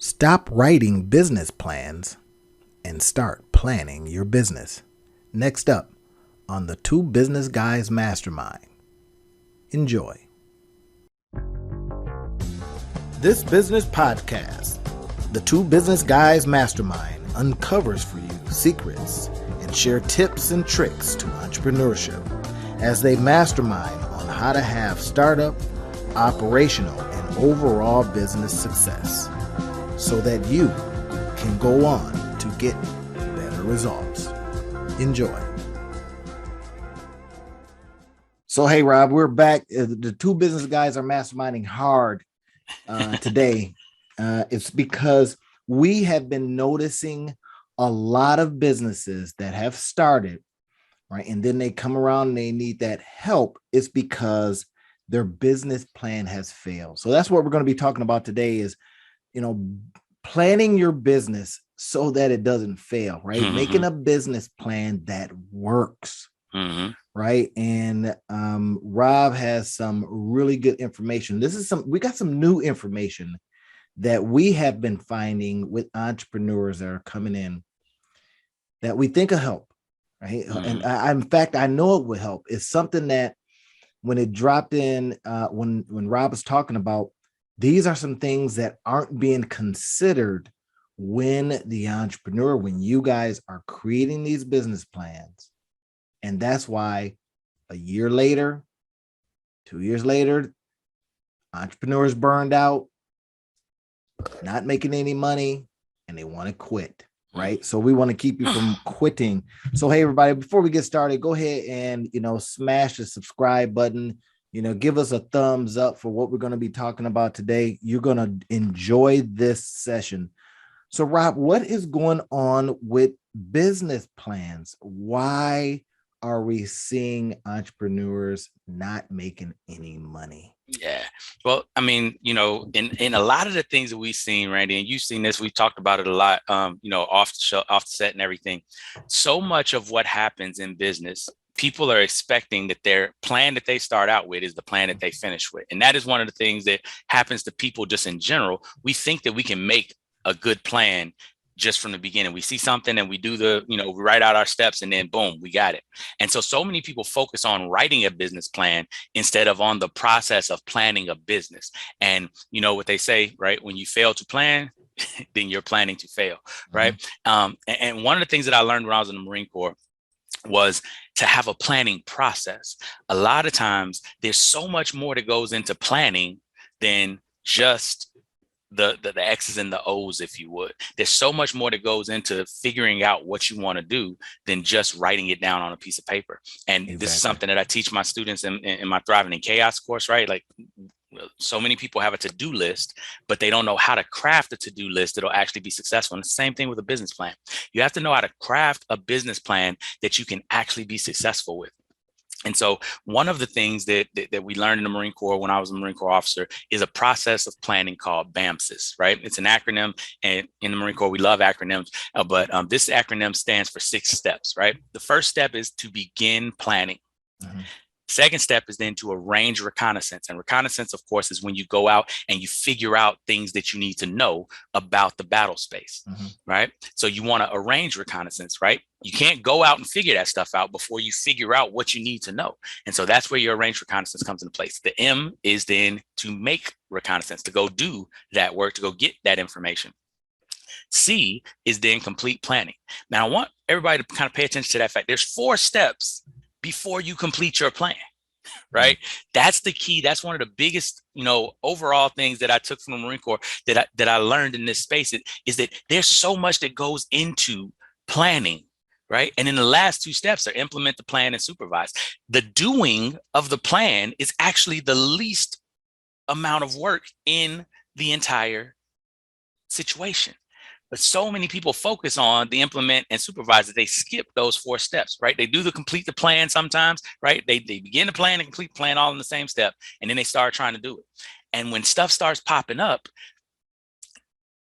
Stop writing business plans and start planning your business. Next up on the Two Business Guys Mastermind. Enjoy. This business podcast, the Two Business Guys Mastermind, uncovers for you secrets and share tips and tricks to entrepreneurship as they mastermind on how to have startup, operational, and overall business success, so that you can go on to get better results. Enjoy. So, hey, Rob, we're back. The Two Business Guys are masterminding hard today. It's because we have been noticing a lot of businesses that have started, right? And then they come around and they need that help. It's because their business plan has failed. So that's what we're going to be talking about today is, planning your business so that it doesn't fail, right? Mm-hmm. Making a business plan that works, right? And Rob has some really good information. We got some new information that we have been finding with entrepreneurs that are coming in that we think will help, right? And in fact, I know it will help. It's something that when it dropped in, when Rob was talking about, these are some things that aren't being considered when you guys are creating these business plans. And that's why a year later, 2 years later, entrepreneurs burned out, not making any money, and they want to quit, right? So we want to keep you from quitting. So, hey, everybody, before we get started, go ahead and, smash the subscribe button. Give us a thumbs up for what we're going to be talking about today. You're going to enjoy this session. So, Rob, what is going on with business plans? Why are we seeing entrepreneurs not making any money? Yeah. Well, I mean, in a lot of the things that we've seen, Randy, and you've seen this, we've talked about it a lot, off the show, off the set and everything. So much of what happens in business, people are expecting that their plan that they start out with is the plan that they finish with. And that is one of the things that happens to people just in general. We think that we can make a good plan just from the beginning. We see something and we do we write out our steps and then boom, we got it. And so many people focus on writing a business plan instead of on the process of planning a business. And you know what they say, right? When you fail to plan, then you're planning to fail, right? And one of the things that I learned when I was in the Marine Corps was to have a planning process. A lot of times there's so much more that goes into planning than just the X's and the O's, if you would. There's so much more that goes into figuring out what you want to do than just writing it down on a piece of paper. And Exactly. This is something that I teach my students in my Thriving in Chaos course, right? Like, so many people have a to-do list, but they don't know how to craft a to-do list that'll actually be successful. And it's the same thing with a business plan. You have to know how to craft a business plan that you can actually be successful with. And so one of the things that we learned in the Marine Corps when I was a Marine Corps officer is a process of planning called BAMSIS, right? It's an acronym, and in the Marine Corps, we love acronyms, but this acronym stands for 6 steps, right? The first step is to begin planning. Second step is then to arrange reconnaissance. And reconnaissance, of course, is when you go out and you figure out things that you need to know about the battle space, right? So you want to arrange reconnaissance, right? You can't go out and figure that stuff out before you figure out what you need to know. And so that's where your arranged reconnaissance comes into place. The M is then to make reconnaissance, to go do that work, to go get that information. C is then complete planning. Now, I want everybody to kind of pay attention to that fact. There's 4 steps before you complete your plan, right? That's the key. That's one of the biggest, overall things that I took from the Marine Corps that I learned in this space is that there's so much that goes into planning, right? And then the last 2 steps are implement the plan and supervise. The doing of the plan is actually the least amount of work in the entire situation. But so many people focus on the implement and supervise that they skip those 4 steps, right? They do complete the plan sometimes, right? They begin the plan and complete the plan all in the same step, and then they start trying to do it. And when stuff starts popping up,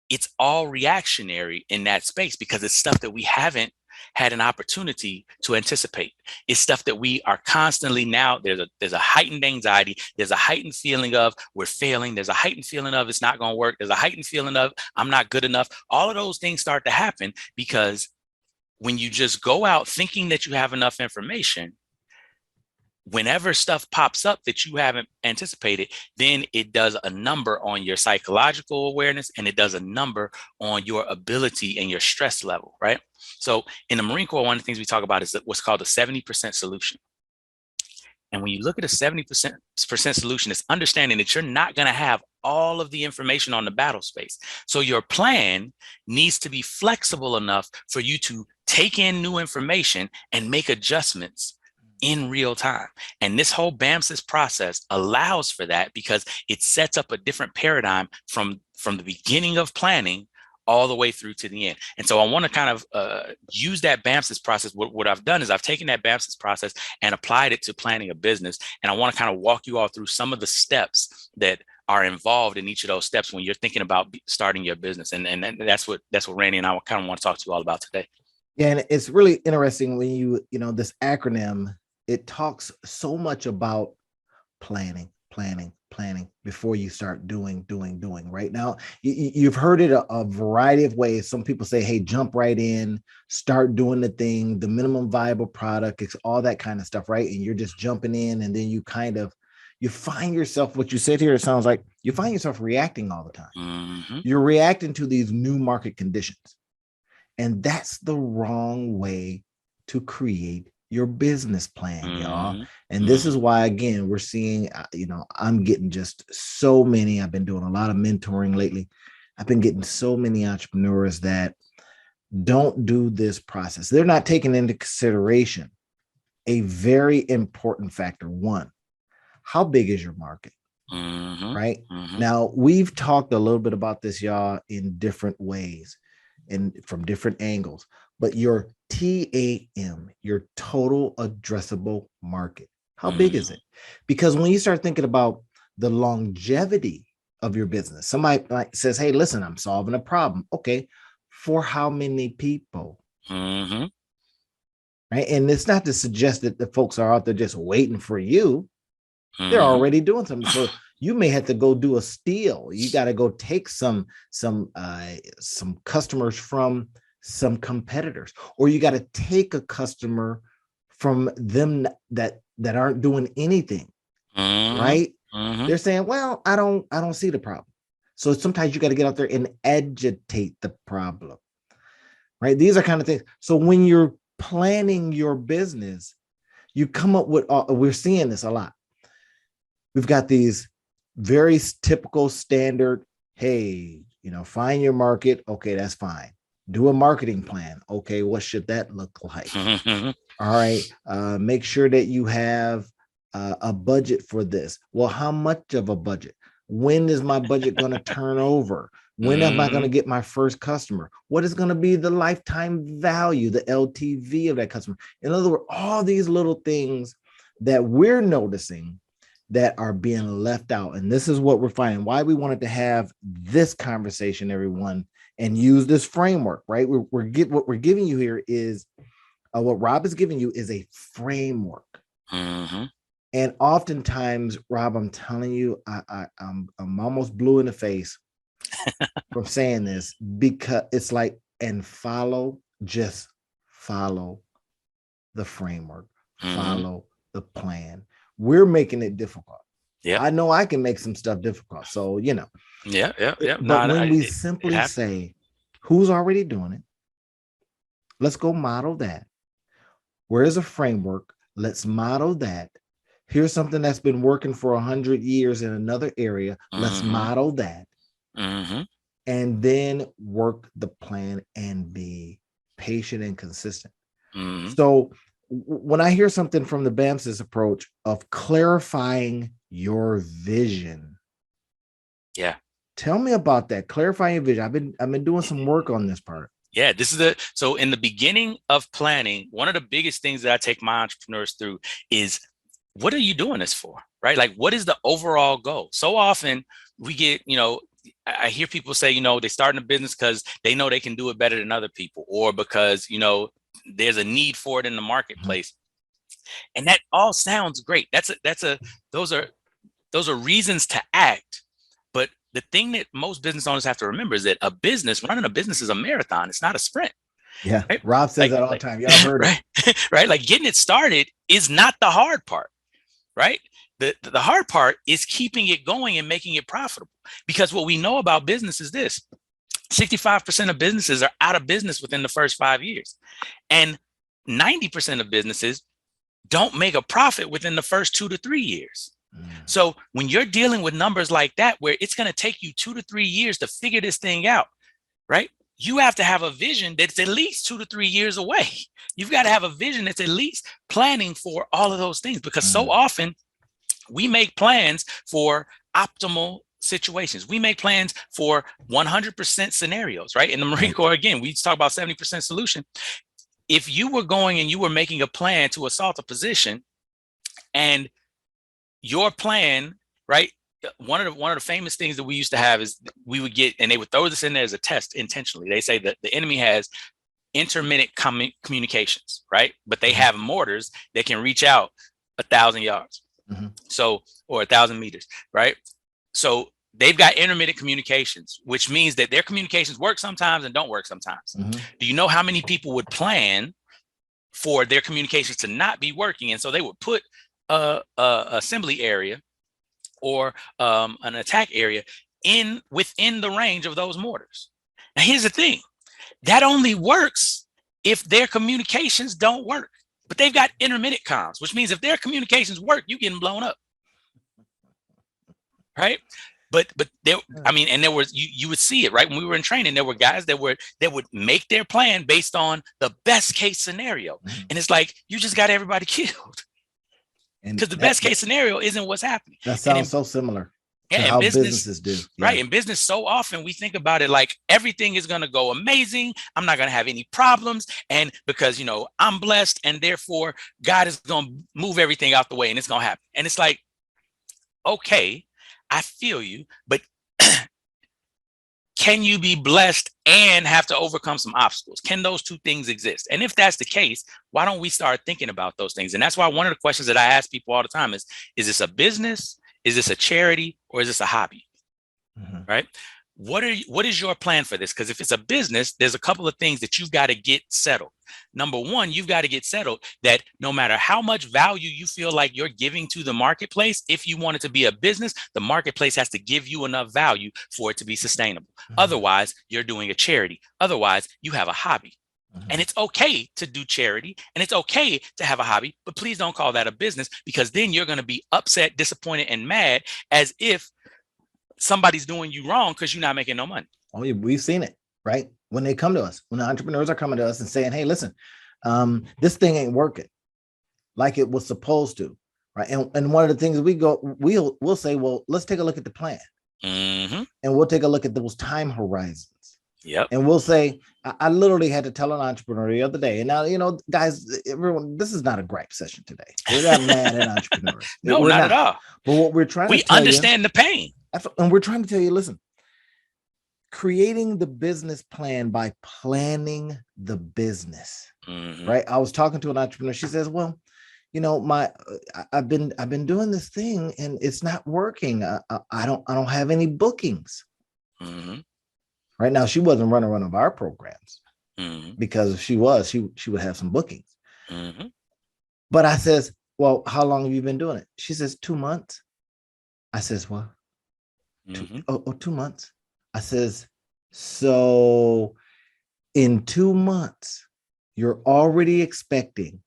it's all reactionary in that space because it's stuff that we haven't had an opportunity to anticipate. It's stuff that we are constantly now, there's a heightened anxiety. There's a heightened feeling of we're failing. There's a heightened feeling of it's not going to work. There's a heightened feeling of I'm not good enough. All of those things start to happen because when you just go out thinking that you have enough information, whenever stuff pops up that you haven't anticipated, then it does a number on your psychological awareness and it does a number on your ability and your stress level, right? So in the Marine Corps, one of the things we talk about is what's called a 70% solution. And when you look at a 70% solution, it's understanding that you're not going to have all of the information on the battle space. So your plan needs to be flexible enough for you to take in new information and make adjustments in real time. And this whole BAMSIS process allows for that because it sets up a different paradigm from the beginning of planning all the way through to the end. And so I want to kind of use that BAMSIS process. What I've done is I've taken that BAMSIS process and applied it to planning a business. And I want to kind of walk you all through some of the steps that are involved in each of those steps when you're thinking about starting your business. And that's what Randy and I kind of want to talk to you all about today. Yeah, and it's really interesting when you know, this acronym, it talks so much about planning before you start doing, right? Now, you've heard it a variety of ways. Some people say, hey, jump right in, start doing the thing, the minimum viable product, it's all that kind of stuff, right? And you're just jumping in, and then you find yourself, what you said here, it sounds like you find yourself reacting all the time. Mm-hmm. You're reacting to these new market conditions. And that's the wrong way to create your business plan, y'all. And this is why, again, we're seeing, I'm getting just so many. I've been doing a lot of mentoring lately. I've been getting so many entrepreneurs that don't do this process. They're not taking into consideration a very important factor. One, how big is your market? Right? Now, we've talked a little bit about this, y'all, in different ways and from different angles, but your TAM, your total addressable market, how big is it? Because when you start thinking about the longevity of your business, somebody says, hey, listen, I'm solving a problem. Okay, for how many people? Right? And it's not to suggest that the folks are out there just waiting for you. They're already doing something. So you may have to go do a steal. You got to go take some customers from some competitors, or you got to take a customer from them that aren't doing anything, right? They're saying, well, I don't see the problem. So sometimes you got to get out there and agitate the problem, right? These are kind of things. So when you're planning your business, you come up with, we're seeing this a lot. We've got these very typical standard, hey, find your market. Okay, that's fine. Do a marketing plan. Okay, what should that look like? All right. Make sure that you have a budget for this. Well, how much of a budget? When is my budget going to turn over? When am I going to get my first customer? What is going to be the lifetime value, the LTV of that customer? In other words, all these little things that we're noticing that are being left out. And this is what we're finding, why we wanted to have this conversation, everyone, and use this framework, right? What we're giving you here is, what Rob is giving you is a framework. And oftentimes, Rob, I'm telling you, I'm almost blue in the face from saying this, because it's like, just follow the framework, follow the plan. We're making it difficult. Yeah, I know I can make some stuff difficult. So, Yeah. But when we simply say, who's already doing it? Let's go model that. Where's a framework? Let's model that. Here's something that's been working for 100 years in another area. Let's model that. And then work the plan and be patient and consistent. So when I hear something from the BAMSIS approach of clarifying your vision, tell me about that. Clarifying your vision. I've been doing some work on this part. Yeah, so in the beginning of planning, one of the biggest things that I take my entrepreneurs through is, what are you doing this for, right? Like, what is the overall goal? So often we get, I hear people say, they start in a business because they know they can do it better than other people, or because, there's a need for it in the marketplace. And that all sounds great. Those are reasons to act. But the thing that most business owners have to remember is that running a business is a marathon. It's not a sprint. Yeah. Right? Rob says that all the time. Y'all heard right? it. Right. Like getting it started is not the hard part. Right. The hard part is keeping it going and making it profitable. Because what we know about business is this: 65% of businesses are out of business within the first 5 years. And 90% of businesses don't make a profit within the first 2 to 3 years. So when you're dealing with numbers like that, where it's going to take you 2 to 3 years to figure this thing out, right? You have to have a vision that's at least 2 to 3 years away. You've got to have a vision that's at least planning for all of those things, because so often we make plans for optimal situations. We make plans for 100% scenarios, right? In the Marine Corps, again, we talk about 70% solution. If you were going and you were making a plan to assault a position, and your plan, right? One of the famous things that we used to have is we would get, and they would throw this in there as a test intentionally. They say that the enemy has intermittent communications, right? But they have mortars that can reach out 1,000 yards. So, or 1,000 meters, right? So they've got intermittent communications, which means that their communications work sometimes and don't work sometimes. Do you know how many people would plan for their communications to not be working? And so they would put a assembly area or an attack area within the range of those mortars. Now, here's the thing: that only works if their communications don't work. But they've got intermittent comms, which means if their communications work, you're getting blown up, right? But there, I mean, and there was you would see it, right? When we were in training, there were guys that would make their plan based on the best case scenario, and it's like you just got everybody killed, because the best case scenario isn't what's happening. That sounds so similar to how businesses do. Right. In business, so often we think about it like everything is going to go amazing. I'm not going to have any problems. And because, you know, I'm blessed, and therefore God is going to move everything out the way and it's going to happen. And it's like, okay, I feel you, but can you be blessed and have to overcome some obstacles? Can those two things exist? And if that's the case, why don't we start thinking about those things? And that's why one of the questions that I ask people all the time is this a business? Is this a charity, or is this a hobby? Right? What is your plan for this? Because if it's a business, there's a couple of things that you've got to get settled. Number one, you've got to get settled that no matter how much value you feel like you're giving to the marketplace, if you want it to be a business, the marketplace has to give you enough value for it to be sustainable. Otherwise, you're doing a charity. Otherwise, you have a hobby. And it's okay to do charity, and it's okay to have a hobby, but please don't call that a business, because then you're going to be upset, disappointed, and mad as if somebody's doing you wrong because you're not making no money. Oh, we've seen it, right? When they come to us, when the entrepreneurs are coming to us and saying, hey, listen, this thing ain't working like it was supposed to, right? And one of the things we'll say, well, let's take a look at the plan. And we'll take a look at those time horizons. Yep. And we'll say, I literally had to tell an entrepreneur the other day, and now, you know, guys, everyone, this is not a gripe session today. We're not mad at entrepreneurs. No, we're not at all. But what we're trying to tell understand the pain. And we're trying to tell you, listen, creating the business plan by planning the business, right? I was talking to an entrepreneur. She says, well, you know, I've been doing this thing and it's not working. I don't have any bookings. Right now, she wasn't running one of our programs, because if she was, she would have some bookings. But I says, well, how long have you been doing it? She says, 2 months. I says, well, 2 months. I says, so in 2 months, you're already expecting,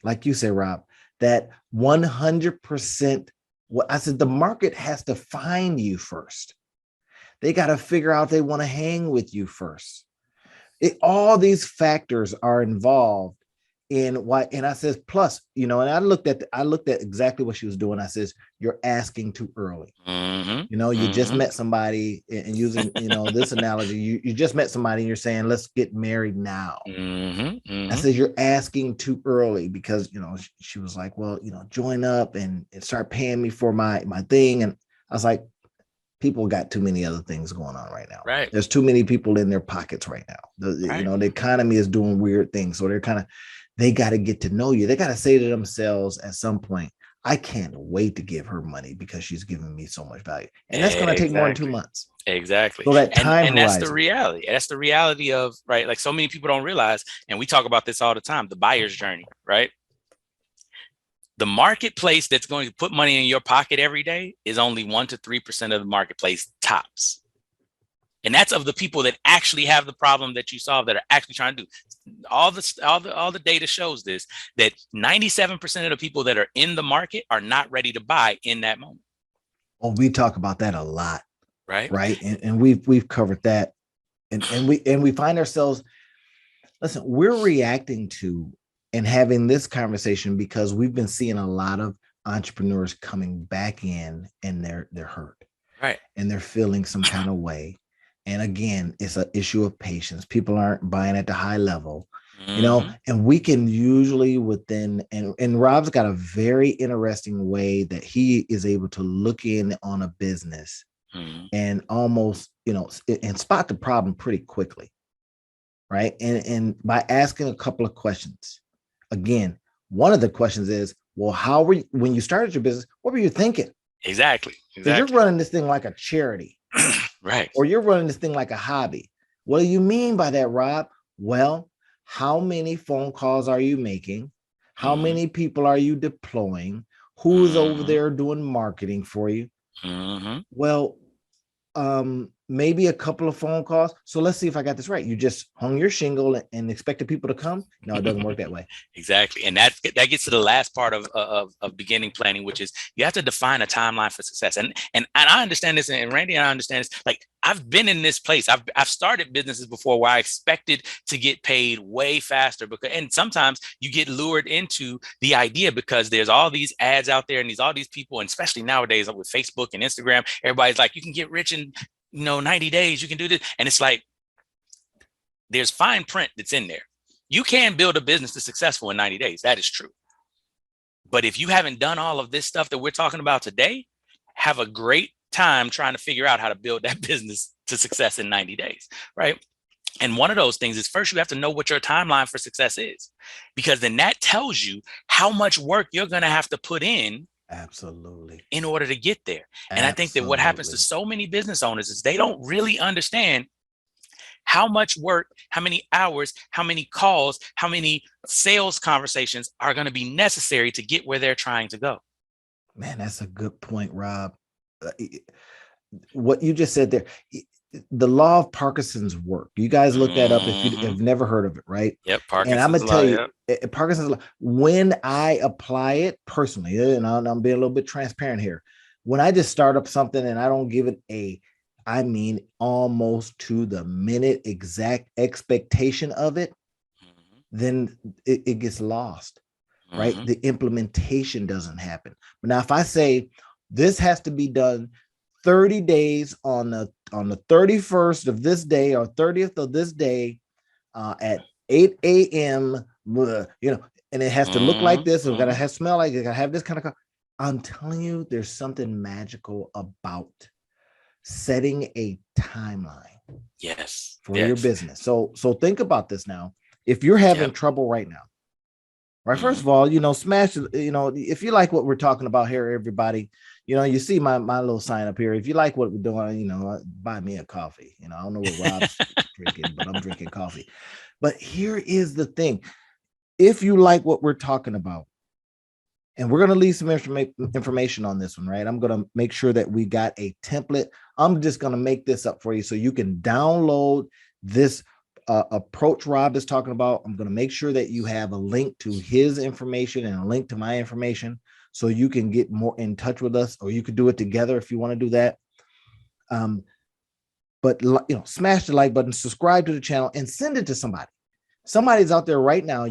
like you say, Rob, that 100%. I said, the market has to find you first. They got to figure out they want to hang with you first. All these factors are involved in why. And I says, plus, you know, and I looked at exactly what she was doing. I says, you're asking too early. You know, you just met somebody, and using, you know, this analogy, you just met somebody and you're saying, let's get married now. I said, you're asking too early, because, you know, she was like, well, you know, join up and start paying me for my thing. And I was like, people got too many other things going on right now. Right. There's too many people in their pockets right now. You know, the economy is doing weird things. So they got to get to know you. They got to say to themselves at some point, I can't wait to give her money because she's giving me so much value. And that's going to take more than 2 months. Exactly. So that time and horizon. That's the reality. That's the reality of, right? Like so many people don't realize, and we talk about this all the time, the buyer's journey, right? The marketplace that's going to put money in your pocket every day is only 1 to 3% of the marketplace tops. And that's of the people that actually have the problem that you solve, that are actually trying to do. All the data shows this, that 97% of the people that are in the market are not ready to buy in that moment. Oh, we talk about that a lot. Right. And we've covered that. And we find ourselves, listen, we're reacting to and having this conversation because we've been seeing a lot of entrepreneurs coming back in and they're hurt. Right. And they're feeling some kind of way. And again, it's an issue of patience. People aren't buying at the high level, you know, and we can usually within, and Rob's got a very interesting way that he is able to look in on a business and almost, you know, and spot the problem pretty quickly. Right. And by asking a couple of questions, again, one of the questions is, well, how were you, when you started your business, what were you thinking? Exactly. Because you're running this thing like a charity. Right. Or you're running this thing like a hobby. What do you mean by that, Rob? Well, how many phone calls are you making? How many people are you deploying? Who's over there doing marketing for you? Well, maybe a couple of phone calls. So let's see if I got this right. You just hung your shingle and expected people to come? No, it doesn't work that way. Exactly. And that gets to the last part of beginning planning, which is you have to define a timeline for success. And I understand this, and Randy and I understand this. Like, I've been in this place. I've started businesses before where I expected to get paid way faster, and sometimes you get lured into the idea because there's all these ads out there and all these people, and especially nowadays with Facebook and Instagram, everybody's like, you can get rich in 90 days, you can do this. And it's like, there's fine print that's in there. You can build a business that's successful in 90 days. That is true. But if you haven't done all of this stuff that we're talking about today, have a great time trying to figure out how to build that business to success in 90 days, right? And one of those things is, first, you have to know what your timeline for success is, because then that tells you how much work you're going to have to put in. Absolutely. In order to get there. And I think that what happens to so many business owners is they don't really understand how much work, how many hours, how many calls, how many sales conversations are going to be necessary to get where they're trying to go. Man, that's a good point, Rob. What you just said there, the law of Parkinson's work. You guys look that up if you have never heard of it, right? Yep. Parkinson's and I'm gonna tell you, Parkinson's law. When I apply it personally, and I'm being a little bit transparent here. When I just start up something and I don't give it I mean, almost to the minute exact expectation of it, then it gets lost, right? The implementation doesn't happen. But now, if I say this has to be done 30 days on the 31st of this day or 30th of this day at 8 a.m., and it has to look like this, it's gotta have smell like it, gotta have this kind of. I'm telling you, there's something magical about setting a timeline. Yes. For your business. So think about this now. If you're having trouble right now, right? First of all, smash, if you like what we're talking about here, everybody, you see my little sign up here. If you like what we're doing, buy me a coffee. I don't know what Rob's drinking, but I'm drinking coffee. But here is the thing. If you like what we're talking about, and we're going to leave some information on this one, right? I'm going to make sure that we got a template. I'm just going to make this up for you so you can download this approach Rob is talking about. I'm going to make sure that you have a link to his information and a link to my information so you can get more in touch with us, or you could do it together if you want to do that. But smash the like button, subscribe to the channel, and send it to somebody. Somebody's out there right now,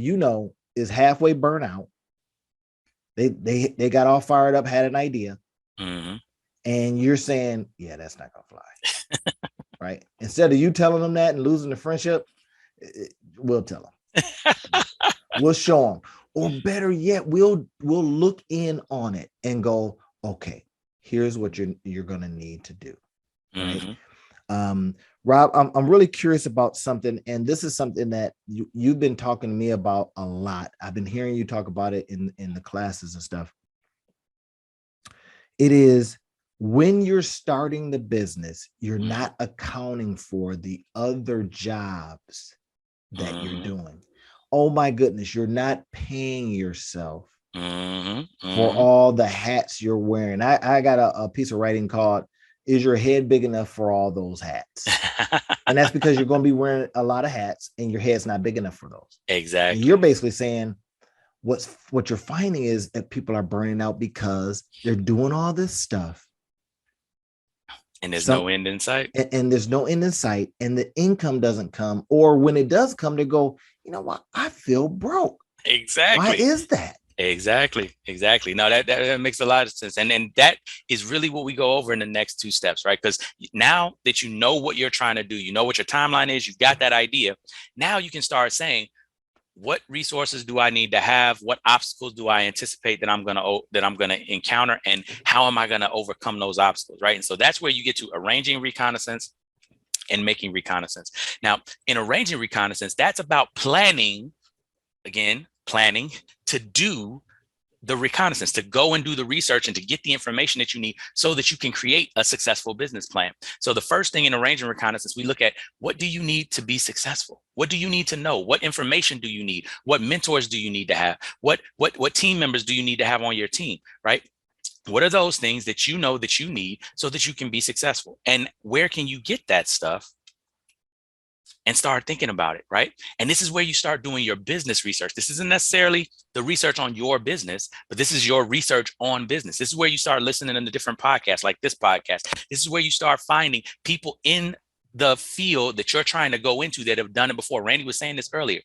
is halfway burnt out. They got all fired up, had an idea, and you're saying, yeah, that's not gonna fly. Right? Instead of you telling them that and losing the friendship, we'll tell them. We'll show them. Or better yet, we'll look in on it and go, okay, here's what you're gonna need to do. right? Mhm. Rob, I'm really curious about something, and this is something that you've been talking to me about a lot. I've been hearing you talk about it in the classes and stuff. It is when you're starting the business, you're not accounting for the other jobs that you're Mhm. doing. Oh my goodness, you're not paying yourself Mhm. for Mhm. all the hats you're wearing. I got a piece of writing called "Is Your Head Big Enough for All Those Hats?" And that's because you're going to be wearing a lot of hats and your head's not big enough for those. And you're Exactly. basically saying what you're finding is that people are burning out because they're doing all this stuff. And there's Some no end in sight. and there's no end in sight, and the income doesn't come, or when it does come, they go, you know what? I feel broke. Why Exactly. is that? Exactly. Exactly. No, that makes a lot of sense. And that is really what we go over in the next two steps, right? Because now that you know what you're trying to do, you know what your timeline is, you've got that idea. Now you can start saying, what resources do I need to have? What obstacles do I anticipate that I'm gonna encounter, and how am I gonna overcome those obstacles, right? And so that's where you get to arranging reconnaissance and making reconnaissance. Now, in arranging reconnaissance, that's about planning, again, planning to do the reconnaissance, to go and do the research and to get the information that you need so that you can create a successful business plan. So the first thing in arranging reconnaissance, we look at, what do you need to be successful? What do you need to know? What information do you need? What mentors do you need to have? What team members do you need to have on your team, right? What are those things that you know that you need so that you can be successful? And where can you get that stuff? And start thinking about it, right? And this is where you start doing your business research. This isn't necessarily the research on your business, but this is your research on business. This is where you start listening to different podcasts like this podcast. This is where you start finding people in the field that you're trying to go into that have done it before. Randy was saying this earlier.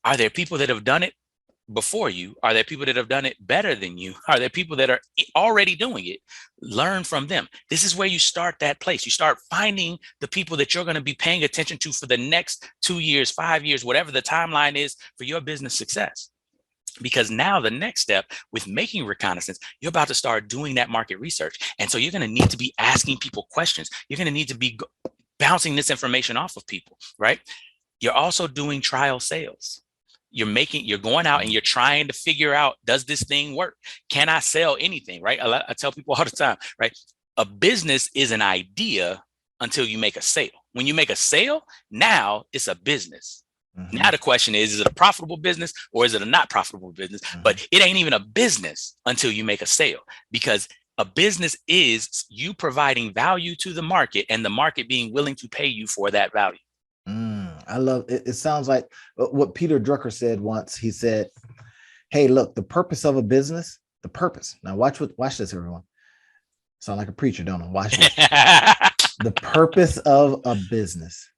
Are there people that have done it before you? Are there people that have done it better than you? Are there people that are already doing it? Learn from them. This is where you start that place. You start finding the people that you're going to be paying attention to for the next 2 years, 5 years, whatever the timeline is for your business success. Because now the next step with making reconnaissance, you're about to start doing that market research. And so you're going to need to be asking people questions. You're going to need to be bouncing this information off of people, right? You're also doing trial sales. You're going out and you're trying to figure out, does this thing work? Can I sell anything, right? I tell people all the time, right? A business is an idea until you make a sale. When you make a sale, now it's a business. Mm-hmm. Now the question is it a profitable business or is it a not profitable business? Mm-hmm. But it ain't even a business until you make a sale, because a business is you providing value to the market and the market being willing to pay you for that value. I love it. It sounds like what Peter Drucker said once. He said, hey, look, the purpose of a business, the purpose. Now watch this, everyone. Sound like a preacher, don't I? Watch this. The purpose of a business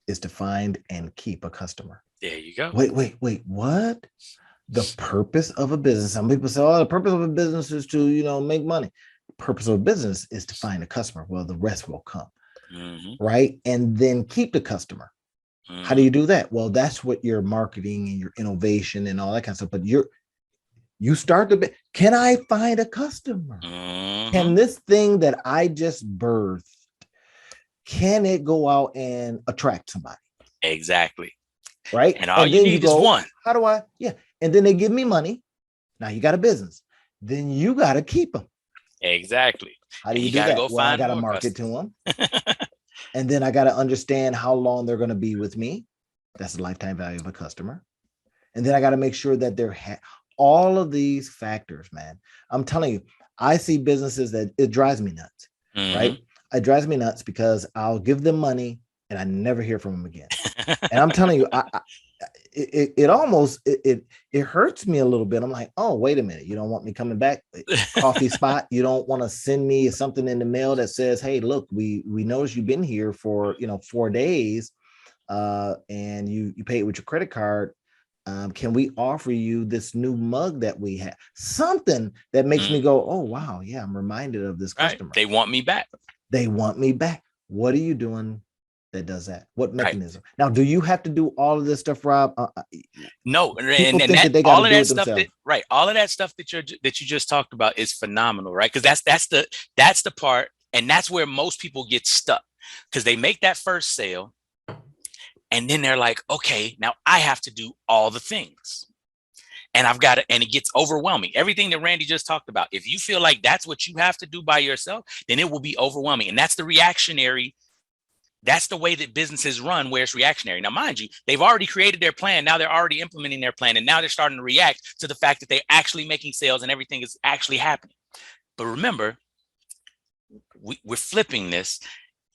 is to find and keep a customer. There you go. Wait, what? The purpose of a business. Some people say, oh, the purpose of a business is to, make money. The purpose of a business is to find a customer. Well, the rest will come. Mm-hmm. Right? And then keep the customer. Mm-hmm. How do you do that? Well, that's what your marketing and your innovation and all that kind of stuff. But you start to can I find a customer? Mm-hmm. Can this thing that I just birthed, can it go out and attract somebody? Exactly. Right. And all you need is one. How do I? Yeah. And then they give me money. Now you got a business. Then you got to keep them. Exactly. How do you do that? Well, I got to market to them. And then I got to understand how long they're going to be with me. That's the lifetime value of a customer. And then I got to make sure that they're all of these factors, man. I'm telling you, I see businesses that it drives me nuts, right? It drives me nuts because I'll give them money and I never hear from them again. And I'm telling you, it almost hurts me a little bit. I'm like, oh, wait a minute. You don't want me coming back? Coffee spot. You don't want to send me something in the mail that says, hey, look, we noticed you've been here for 4 days and you paid with your credit card. Can we offer you this new mug that we have? Something that makes me go, oh, wow. Yeah, I'm reminded of this customer. They want me back. They want me back. What are you doing that does that? What mechanism? Right. Now, do you have to do all of this stuff, Rob? No, people think that they got to do it themselves. All of that stuff that you just talked about is phenomenal, right? Because that's the part. And that's where most people get stuck, because they make that first sale and then they're like, okay, now I have to do all the things. And I've got to, and it gets overwhelming. Everything that Randy just talked about. If you feel like that's what you have to do by yourself, then it will be overwhelming. And that's the reactionary. That's the way that businesses run, where it's reactionary. Now, mind you, they've already created their plan. Now they're already implementing their plan. And now they're starting to react to the fact that they're actually making sales and everything is actually happening. But remember, we're flipping this.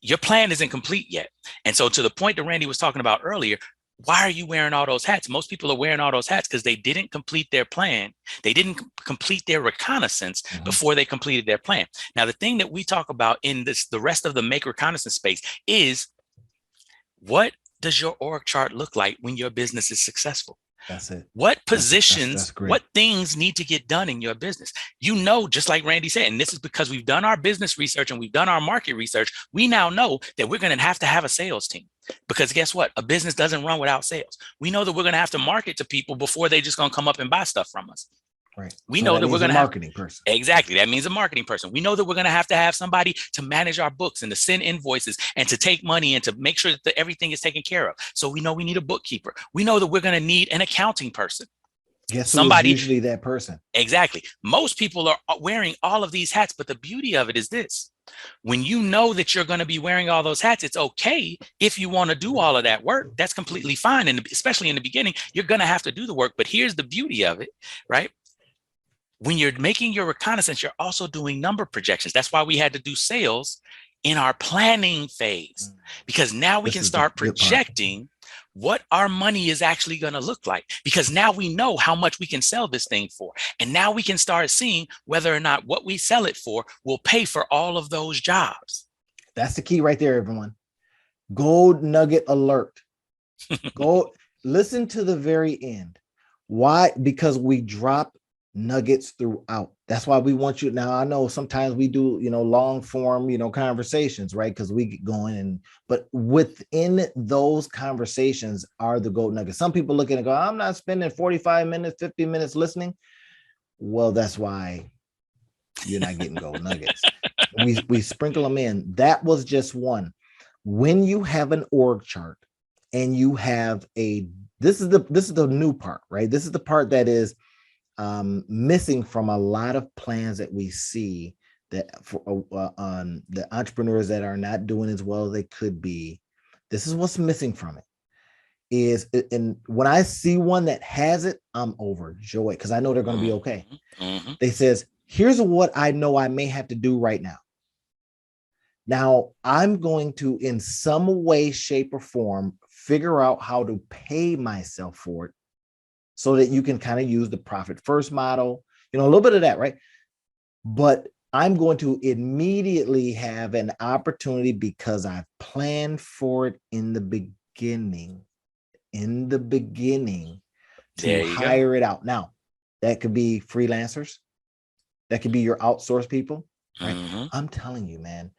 Your plan isn't complete yet. And so to the point that Randy was talking about earlier, why are you wearing all those hats? Most people are wearing all those hats because they didn't complete their plan. They didn't complete their reconnaissance before they completed their plan. Now, the thing that we talk about in this, the rest of the make reconnaissance space, is what does your org chart look like when your business is successful? That's it. What positions, that's great. What things need to get done in your business? You know, just like Randy said, and this is because we've done our business research and we've done our market research, we now know that we're going to have a sales team. Because guess what? A business doesn't run without sales. We know that we're going to have to market to people before they just going to come up and buy stuff from us. Right. We know that we're going to have a marketing person. Exactly. That means a marketing person. We know that we're going to have somebody to manage our books and to send invoices and to take money and to make sure that everything is taken care of. So we know we need a bookkeeper. We know that we're going to need an accounting person. Guess somebody usually that person. Exactly. Most people are wearing all of these hats, but the beauty of it is this. When you know that you're going to be wearing all those hats, it's okay if you want to do all of that work. That's completely fine. And especially in the beginning, you're going to have to do the work. But here's the beauty of it, right? When you're making your reconnaissance, you're also doing number projections. That's why we had to do sales in our planning phase, because now we can start projecting what our money is actually going to look like, because now we know how much we can sell this thing for. And now we can start seeing whether or not what we sell it for will pay for all of those jobs. That's the key right there, everyone. Gold nugget alert. Go listen to the very end. Why? Because we drop nuggets throughout. That's why we want you. Now I know sometimes we do, long form, conversations, right? Because we get going, but within those conversations are the gold nuggets. Some people look at it and go, I'm not spending 45 minutes, 50 minutes listening. Well, that's why you're not getting gold nuggets. We sprinkle them in. That was just one. When you have an org chart and you have this is the new part, right? This is the part that is missing from a lot of plans that we see that on the entrepreneurs that are not doing as well as they could be. This is what's missing from it. And when I see one that has it, I'm overjoyed because I know they're going to be okay. Mm-hmm. They says, here's what I know I may have to do right now. Now I'm going to, in some way, shape, or form, figure out how to pay myself for it, so that you can kind of use the profit first model, a little bit of that, right? But I'm going to immediately have an opportunity because I've planned for it in the beginning, to hire it out. Now, that could be freelancers. That could be your outsourced people. Right? Mm-hmm. I'm telling you, man,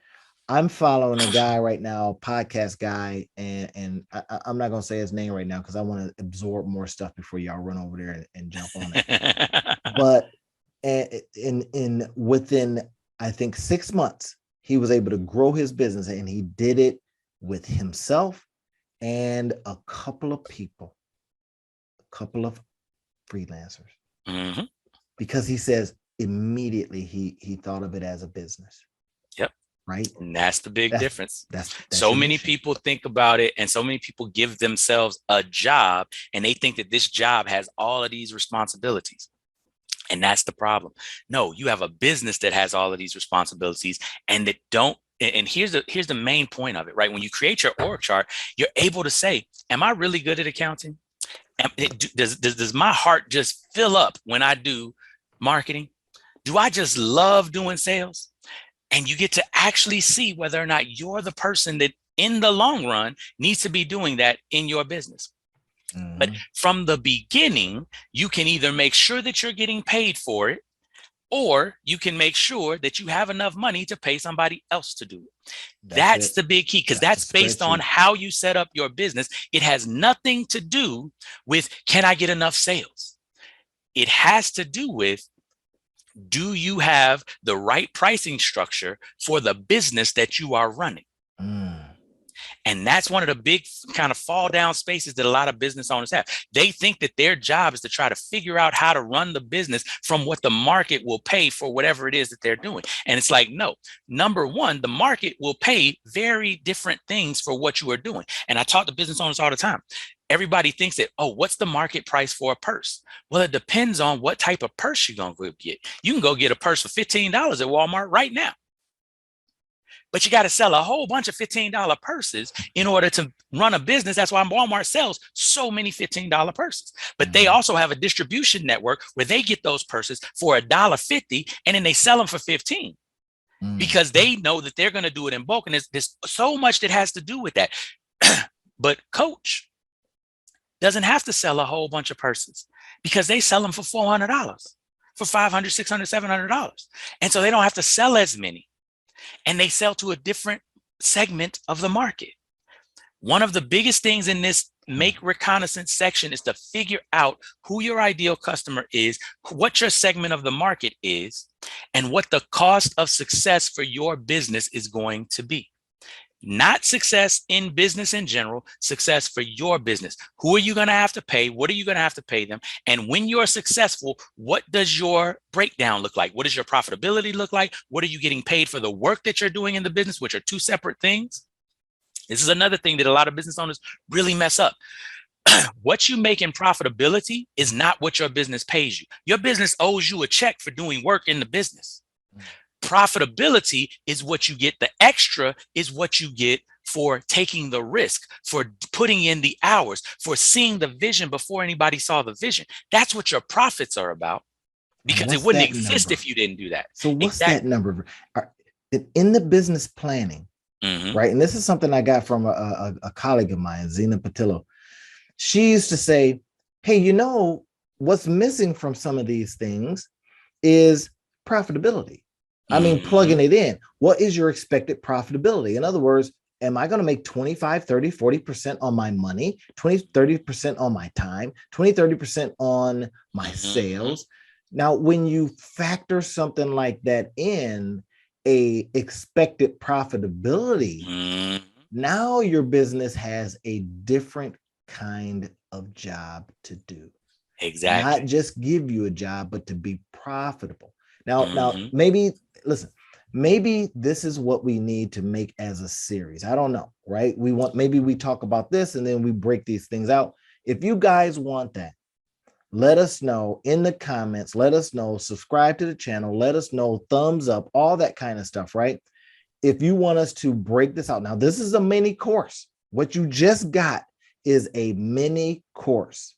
I'm following a guy right now, podcast guy, and I'm not going to say his name right now because I want to absorb more stuff before y'all run over there and jump on it. But within, I think, 6 months, he was able to grow his business, and he did it with himself and a couple of people, a couple of freelancers, mm-hmm. because he says immediately he thought of it as a business. Yep. Right. And that's the big difference. That's so many people think about it, and so many people give themselves a job and they think that this job has all of these responsibilities. And that's the problem. No, you have a business that has all of these responsibilities and that don't. And here's the main point of it, right? When you create your org chart, you're able to say, am I really good at accounting? Does my heart just fill up when I do marketing? Do I just love doing sales? And you get to actually see whether or not you're the person that in the long run needs to be doing that in your business. Mm-hmm. But from the beginning, you can either make sure that you're getting paid for it, or you can make sure that you have enough money to pay somebody else to do it. That's the big key, because that's based on how you set up your business. It has nothing to do with, can I get enough sales? It has to do with, Do you have the right pricing structure for the business that you are running? Mm. And that's one of the big kind of fall down spaces that a lot of business owners have. They think that their job is to try to figure out how to run the business from what the market will pay for whatever it is that they're doing. And it's like, no, number one, the market will pay very different things for what you are doing. And I talk to business owners all the time. Everybody thinks that, oh, what's the market price for a purse? Well, it depends on what type of purse you're going to go get. You can go get a purse for $15 at Walmart right now. But you got to sell a whole bunch of $15 purses in order to run a business. That's why Walmart sells so many $15 purses. But they also have a distribution network where they get those purses for $1.50 and then they sell them for 15 because they know that they're going to do it in bulk. And there's so much that has to do with that. But Coach doesn't have to sell a whole bunch of purses because they sell them for $400, for $500, $600, $700. And so they don't have to sell as many. And they sell to a different segment of the market. One of the biggest things in this make reconnaissance section is to figure out who your ideal customer is, what your segment of the market is, and what the cost of success for your business is going to be. Not success in business in general, success for your business. Who are you going to have to pay? What are you going to have to pay them? And when you're successful, what does your breakdown look like? What does your profitability look like? What are you getting paid for the work that you're doing in the business, which are two separate things? This is another thing that a lot of business owners really mess up. What you make in profitability is not what your business pays you. Your business owes you a check for doing work in the business. Profitability is what you get. The extra is what you get for taking the risk, for putting in the hours, for seeing the vision before anybody saw the vision. That's what your profits are about, because it wouldn't exist number? if you didn't do that. So what's that number? In the business planning, right? And this is something I got from a colleague of mine, Zena Patillo. She used to say, hey, you know, what's missing from some of these things is profitability. I mean, plugging it in. What is your expected profitability? In other words, am I going to make 25, 30, 40% on my money, 20, 30% on my time, 20, 30% on my sales? Now, when you factor something like that in, a expected profitability, now your business has a different kind of job to do. Exactly. Not just give you a job, but to be profitable. Now, maybe, listen, maybe this is what we need to make as a series. I don't know, right? Maybe we talk about this and then we break these things out. If you guys want that, let us know in the comments. Let us know, subscribe to the channel. Let us know, thumbs up, all that kind of stuff, right? If you want us to break this out. Now, this is a mini course. What you just got is a mini course.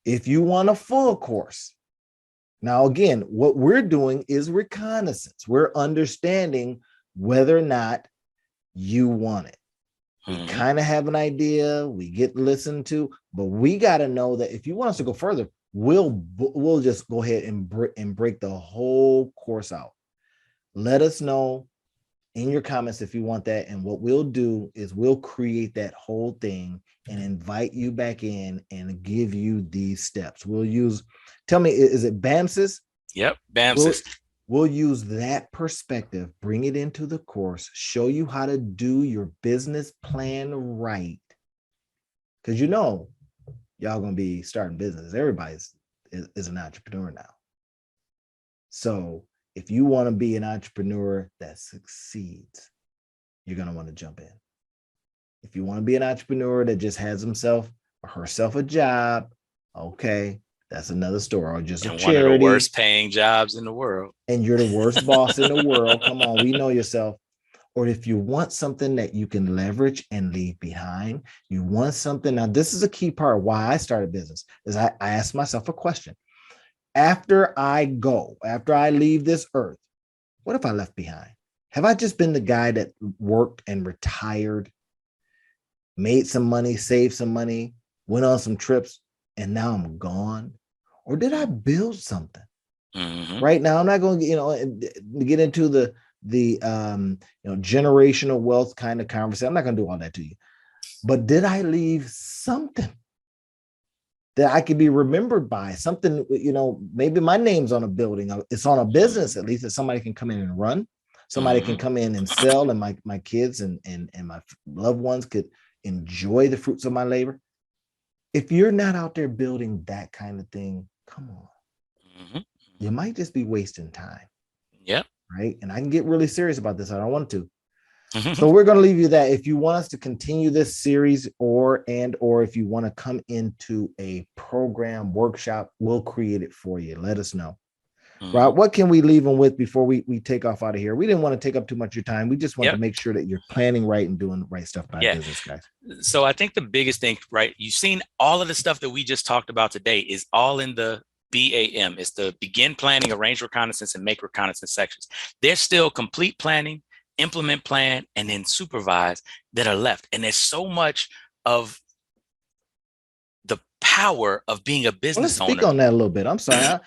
If you want a full course, now, again, what we're doing is reconnaissance. We're understanding whether or not you want it. We kind of have an idea, we get listened to, but we got to know that if you want us to go further, we'll just go ahead and break the whole course out. Let us know in your comments if you want that. And what we'll do is we'll create that whole thing and invite you back in and give you these steps. We'll use, tell me, is it BAMSIS? Yep, BAMSIS. We'll use that perspective, bring it into the course, show you how to do your business plan right. Because you know, y'all gonna be starting business. Everybody is an entrepreneur now. So if you want to be an entrepreneur that succeeds, you're gonna want to jump in. If you want to be an entrepreneur that just has himself or herself a job, okay, that's another story. Or just a charity. One of the worst paying jobs in the world. And you're the worst boss in the world. Come on, we know yourself. Or if you want something that you can leverage and leave behind, you want something. Now, this is a key part of why I started business, is I asked myself a question. After I leave this earth, what have I left behind? Have I just been the guy that worked and retired, made some money, saved some money, went on some trips, and now I'm gone? Or did I build something? Right now, I'm not going to, get into the generational wealth kind of conversation. I'm not going to do all that to you. But did I leave something? that I could be remembered by, something, maybe my name's on a building. It's on a business, at least, that somebody can come in and run. Somebody can come in and sell, and my kids and my loved ones could enjoy the fruits of my labor. If you're not out there building that kind of thing, come on. You might just be wasting time. Yep. Right. And I can get really serious about this. I don't want to. So we're going to leave you that. If you want us to continue this series, or if you want to come into a program workshop, we'll create it for you. Let us know. Rob, what can we leave them with before we take off out of here? We didn't want to take up too much of your time. We just want to make sure that you're planning right and doing the right stuff by Business Guys. So I think the biggest thing, right, you've seen all of the stuff that we just talked about today is all in the BAM. It's the begin planning, arrange reconnaissance, and make reconnaissance sections. There's still complete planning, implement plan, and then supervise that are left. And there's so much of the power of being a business owner. Let's speak on that a little bit. I'm sorry.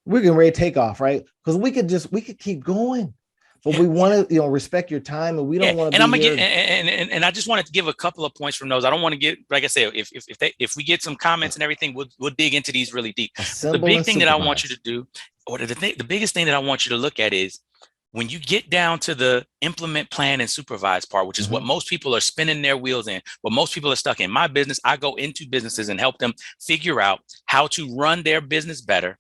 We're getting ready to take off, right? Because we could keep going, but we want to, respect your time, and we don't want to. And I'm gonna get, and I just wanted to give a couple of points from those. I don't want to get, like I said, if we get some comments and everything, we'll dig into these really deep. The big thing that I want you to do, or the biggest thing that I want you to look at is, when you get down to the implement, plan, and supervise part, which is what most people are spinning their wheels in, what most people are stuck in. My business, I go into businesses and help them figure out how to run their business better,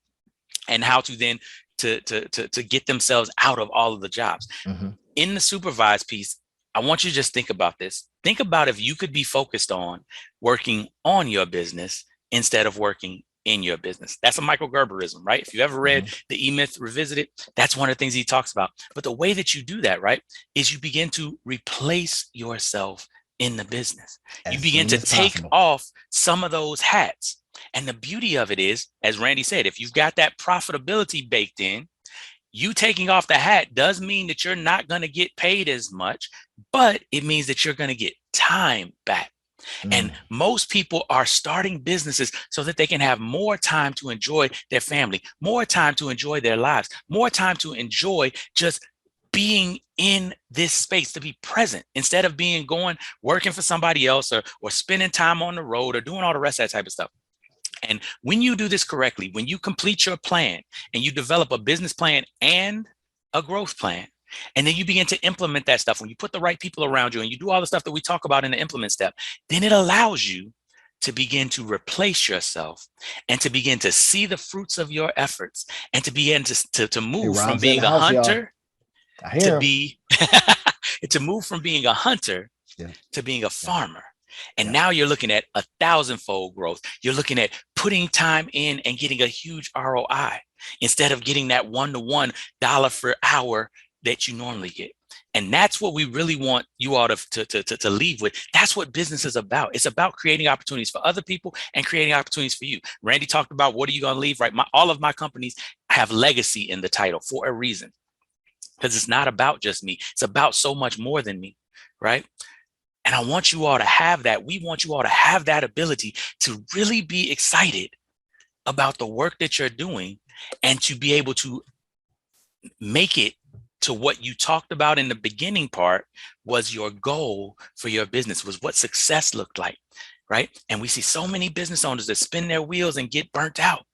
and how to then to get themselves out of all of the jobs. In the supervise piece, I want you to just think about this. Think about if you could be focused on working on your business instead of working in your business. That's a Michael Gerberism, right? If you ever read the E-Myth Revisited, that's one of the things he talks about. But the way that you do that, right, is you begin to replace yourself in the business. You begin to take off some of those hats. And the beauty of it is, as Randy said, if you've got that profitability baked in, you taking off the hat does mean that you're not going to get paid as much, but it means that you're going to get time back. And most people are starting businesses so that they can have more time to enjoy their family, more time to enjoy their lives, more time to enjoy just being in this space, to be present, instead of working for somebody else, or spending time on the road, or doing all the rest of that type of stuff. And when you do this correctly, when you complete your plan and you develop a business plan and a growth plan, and then you begin to implement that stuff, when you put the right people around you and you do all the stuff that we talk about in the implement step, then it allows you to begin to replace yourself and to begin to see the fruits of your efforts, and to begin to move from being a hunter to move from being a hunter to being a farmer. And now you're looking at 1,000-fold growth. You're looking at putting time in and getting a huge ROI instead of getting that $1 dollar per hour that you normally get. And that's what we really want you all to leave with. That's what business is about. It's about creating opportunities for other people and creating opportunities for you. Randy talked about, what are you going to leave, right? All of my companies have legacy in the title for a reason, because it's not about just me. It's about so much more than me, right? And I want you all to have that. We want you all to have that ability to really be excited about the work that you're doing, and to be able to make it to what you talked about in the beginning part was your goal for your business, was what success looked like, right? And we see so many business owners that spin their wheels and get burnt out.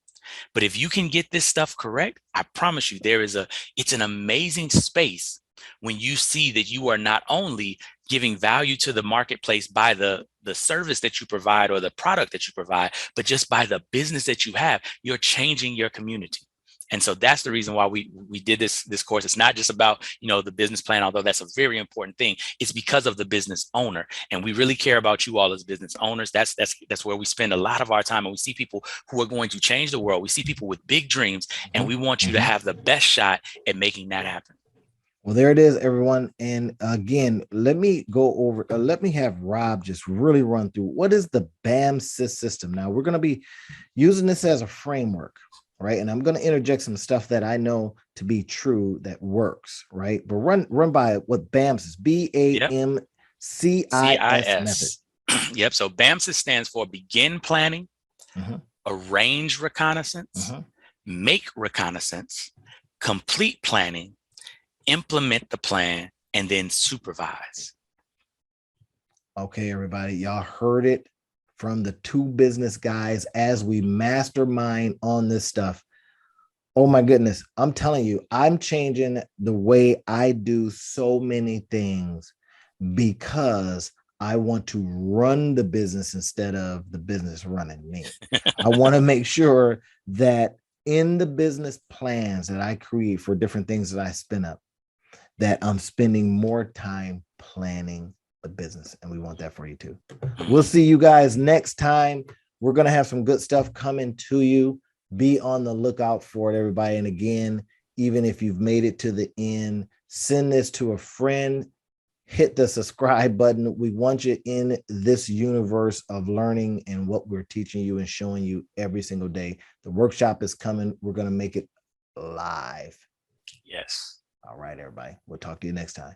But if you can get this stuff correct, I promise you, it's an amazing space when you see that you are not only giving value to the marketplace by the service that you provide or the product that you provide, but just by the business that you have, you're changing your community. And so that's the reason why we did this course. It's not just about, the business plan, although that's a very important thing. It's because of the business owner. And we really care about you all as business owners. That's where we spend a lot of our time. And we see people who are going to change the world. We see people with big dreams, and we want you to have the best shot at making that happen. Well, there it is, everyone. And again, let me have Rob just really run through what is the BAM system. Now, we're going to be using this as a framework, right? And I'm going to interject some stuff that I know to be true that works, right? But run by what BAMS is. BAMCIS method. Yep. So BAMCIS stands for begin planning, arrange reconnaissance, make reconnaissance, complete planning, implement the plan, and then supervise. Okay, everybody, y'all heard it from the two business guys as we mastermind on this stuff. Oh my goodness. I'm telling you, I'm changing the way I do so many things because I want to run the business instead of the business running me. I want to make sure that in the business plans that I create for different things that I spin up, that I'm spending more time planning the business. And we want that for you too. We'll see you guys next time. We're going to have some good stuff coming to you. Be on the lookout for it, everybody. And again, even if you've made it to the end, send this to a friend, hit the subscribe button. We want you in this universe of learning and what we're teaching you and showing you every single day. The workshop is coming. We're going to make it live. Yes. All right, everybody. We'll talk to you next time.